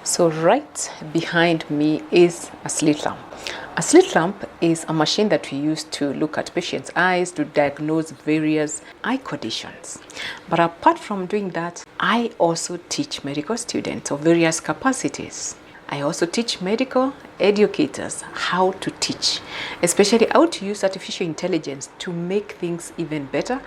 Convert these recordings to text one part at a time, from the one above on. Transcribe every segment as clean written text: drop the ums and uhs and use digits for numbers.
So right behind me is a slit lamp. A slit lamp is a machine that we use to look at patients' eyes to diagnose various eye conditions. But apart from doing that, I also teach medical students of various capacities. I also teach medical educators how to teach, especially how to use artificial intelligence to make things even better,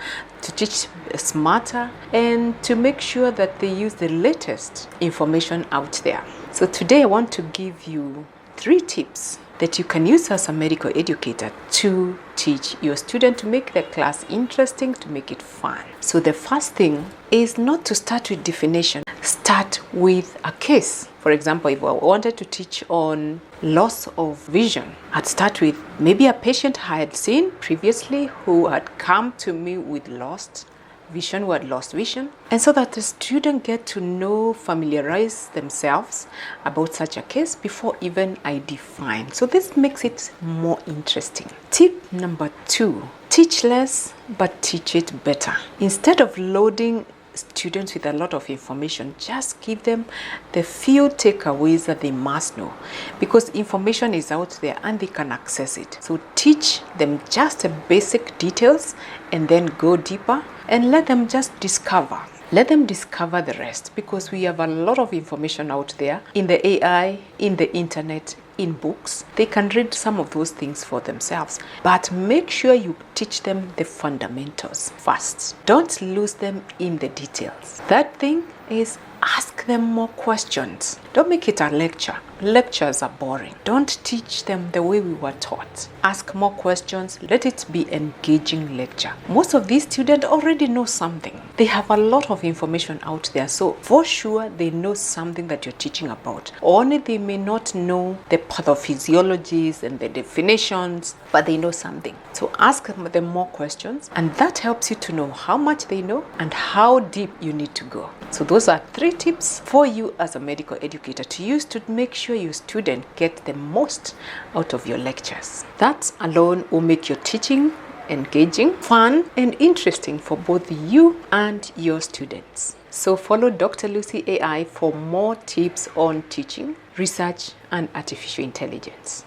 to teach smarter, and to make sure that they use the latest information out there. So today I want to give you 3 tips that you can use as a medical educator to teach your student, to make the class interesting, to make it fun. So the first thing is not to start with definition. Start with a case. For example, if I wanted to teach on loss of vision, I'd start with maybe a patient I had seen previously who had come to me with lost vision, who had lost vision, and so that the student get to know, familiarize themselves about such a case before even I define. So this makes it more interesting. Tip number 2, teach less but teach it better. Instead of loading students with a lot of information, just give them the few takeaways that they must know, because information is out there and they can access it. So teach them just the basic details and then go deeper and let them just discover. Let them discover the rest, because we have a lot of information out there in the AI, in the internet, in books. They can read some of those things for themselves, but make sure you teach them the fundamentals first. Don't lose them in the details. That thing is, ask them more questions. Don't make it a lecture. Lectures are boring. Don't teach them the way we were taught. Ask more questions. Let it be engaging lecture. Most of these students already know something. They have a lot of information out there, so for sure they know something that you're teaching about. Only they may not know the pathophysiologies and the definitions, but they know something. So ask them more questions, and that helps you to know how much they know and how deep you need to go. So those are 3 tips for you as a medical educator to use to make sure your student get the most out of your lectures. That alone will make your teaching engaging, fun, and interesting for both you and your students. So follow Dr. Lucy AI for more tips on teaching, research, and artificial intelligence.